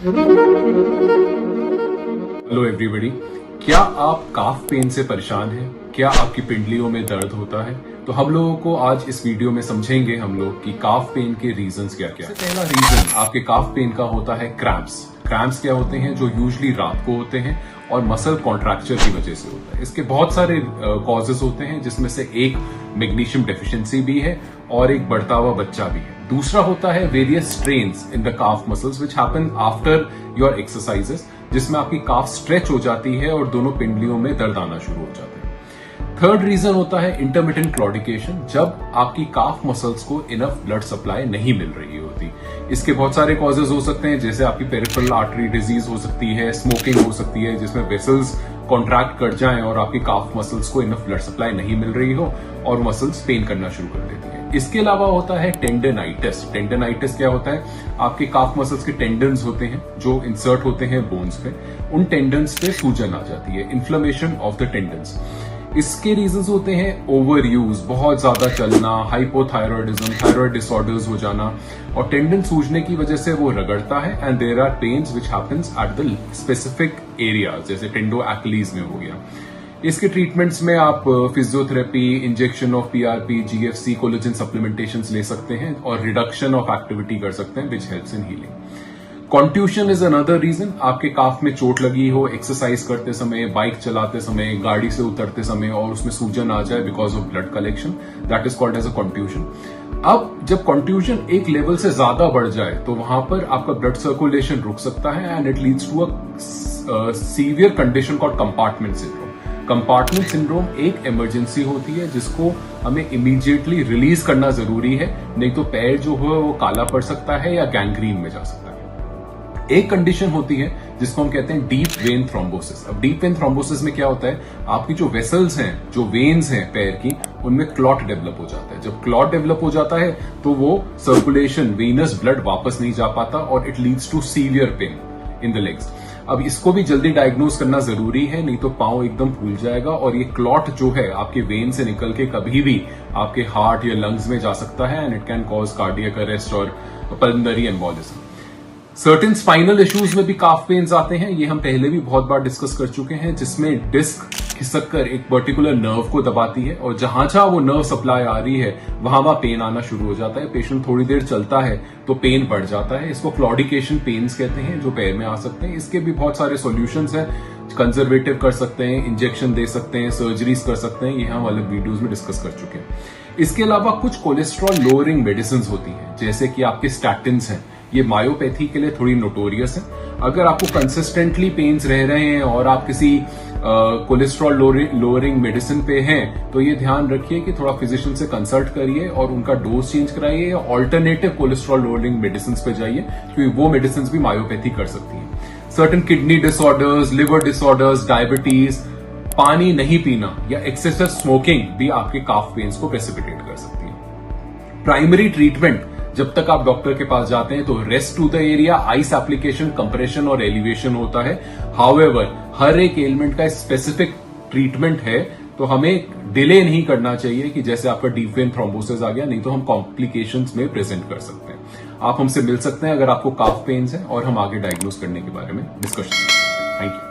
Hello everybody, क्या आप काफ pen से परेशान हैं? क्या आपकी पिंडलियों में दर्द होता है? तो हम लोगों को आज इस वीडियो में समझेंगे हम लोग कि काफ पेन के रीजंस क्या क्या है। पहला रीजन आपके काफ पेन का होता है क्रैम्प्स। क्रैम्प्स क्या होते हैं? जो यूजुअली रात को होते हैं और मसल कॉन्ट्रैक्चर की वजह से होता है। इसके बहुत सारे कॉजेस होते हैं, जिसमें से एक मैग्नीशियम डेफिशिएंसी भी है और एक बढ़ता हुआ बच्चा भी है। दूसरा होता है various strains in the calf muscles which happen after your exercises, जिसमें आपकी काफ स्ट्रेच हो जाती है और दोनों पिंडलियों में दर्द आना शुरू हो जाता है। थर्ड रीजन होता है इंटरमिटेंट क्लॉडिकेशन, जब आपकी काफ मसल्स को इनफ ब्लड सप्लाई नहीं मिल रही होती। इसके बहुत सारे कॉजेज हो सकते हैं, जैसे आपकी पेरिफेरल आर्टरी डिजीज हो सकती है, स्मोकिंग हो सकती है जिसमें वेसल्स कॉन्ट्रैक्ट कर जाएं और आपकी काफ मसल्स को इनफ ब्लड सप्लाई नहीं मिल रही हो और मसल्स पेन करना शुरू कर देती है। इसके अलावा होता है टेंडनाइटिस। टेंडनाइटिस क्या होता है? आपके काफ मसल्स के टेंडन्स होते हैं जो इंसर्ट होते हैं बोन्स पे, उन टेंडन्स पे सूजन आ जाती है, इन्फ्लेमेशन ऑफ द टेंडन्स। इसके रीजंस होते हैं ओवर यूज, बहुत ज्यादा चलना, हाइपोथायरॉयडिज्म, थायराइड डिसऑर्डर्स हो जाना, और टेंडन सूजने की वजह से वो रगड़ता है and there are pains which happens at the specific area, जैसे टेंडो एक्लीज में हो गया। इसके ट्रीटमेंट्स में आप physiotherapy, injection of PRP, GFC, collagen supplementations ले सकते हैं और रिडक्शन ऑफ एक्टिविटी कर सकते हैं which helps in healing. Contusion is another reason. आपके काफ में चोट लगी हो एक्सरसाइज करते समय, बाइक चलाते समय, गाड़ी से उतरते समय और उसमें सूजन आ जाए because of blood collection, that is called as a contusion. अब जब कॉन्ट्यूशन एक लेवल से ज्यादा बढ़ जाए तो वहां पर आपका ब्लड सर्कुलेशन रुक सकता है and it leads to a severe condition called compartment syndrome. Compartment syndrome एक इमरजेंसी होती है जिसको हमें इमीडिएटली रिलीज करना जरूरी है, नहीं तो पैर जो है वो काला पड़ सकता है या गैंग्रीन में जा सकता है। एक कंडीशन होती है जिसको हम कहते हैं डीप वेन थ्रोम्बोसिस। अब डीप वेन थ्रोम्बोसिस में क्या होता है? आपकी जो वेसल्स हैं, जो वेन्स हैं पैर की, उनमें क्लॉट डेवलप हो जाता है। जब क्लॉट डेवलप हो जाता है तो वो सर्कुलेशन, वेनस ब्लड वापस नहीं जा पाता और it leads to severe pain in the legs. अब इसको भी जल्दी डायग्नोज करना जरूरी है, नहीं तो पांव एकदम फूल जाएगा और ये क्लॉट जो है आपके वेन से निकल के कभी भी आपके हार्ट या लंग्स में जा सकता है and it can cause cardiac arrest और pulmonary embolism. Certain spinal issues में भी काफ पेन्स आते हैं, ये हम पहले भी बहुत बार डिस्कस कर चुके हैं, जिसमें डिस्क खिसक कर एक पर्टिकुलर नर्व को दबाती है और जहां जहां वो नर्व सप्लाई आ रही है वहां वहां पेन आना शुरू हो जाता है। पेशेंट थोड़ी देर चलता है तो पेन बढ़ जाता है। इसको क्लॉडिकेशन पेन्स कहते हैं, जो पैर में आ सकते हैं। इसके भी बहुत सारे सॉल्यूशंस हैं, कंजर्वेटिव कर सकते हैं, इंजेक्शन दे सकते हैं, सर्जरीज कर सकते हैं, ये हम अलग वीडियोज में डिस्कस कर चुके हैं। इसके अलावा कुछ कोलेस्ट्रॉल लोअरिंग मेडिसिन होती हैं, जैसे कि आपके स्टैटिन्स हैं, ये मायोपैथी के लिए थोड़ी नोटोरियस है। अगर आपको कंसिस्टेंटली पेन्स रह रहे हैं और आप किसी कोलेस्ट्रॉल लोअरिंग मेडिसिन पे हैं, तो ये ध्यान रखिए कि थोड़ा फिजिशियन से कंसल्ट करिए और उनका डोज चेंज कराइए या ऑल्टरनेटिव कोलेस्ट्रॉल लोअरिंग मेडिसिन पे जाइए, क्योंकि वो मेडिसिन भी मायोपैथी कर सकती है। Certain kidney disorders, liver disorders, diabetes, पानी नहीं पीना या एक्सेसिव स्मोकिंग भी आपके काफ पेन्स को प्रेसिपिटेट कर सकती है। प्राइमरी ट्रीटमेंट जब तक आप डॉक्टर के पास जाते हैं तो rest to the area, ice application, compression और एलिवेशन होता है। हाउएवर हर एक एलिमेंट का स्पेसिफिक ट्रीटमेंट है, तो हमें डिले नहीं करना चाहिए कि जैसे आपका डीप वेन थ्रोम्बोसिस आ गया, नहीं तो हम कॉम्प्लिकेशंस में प्रेजेंट कर सकते हैं। आप हमसे मिल सकते हैं अगर आपको काफ पेन्स है और हम आगे डायग्नोज करने के बारे में डिस्कशन करें। Thank you.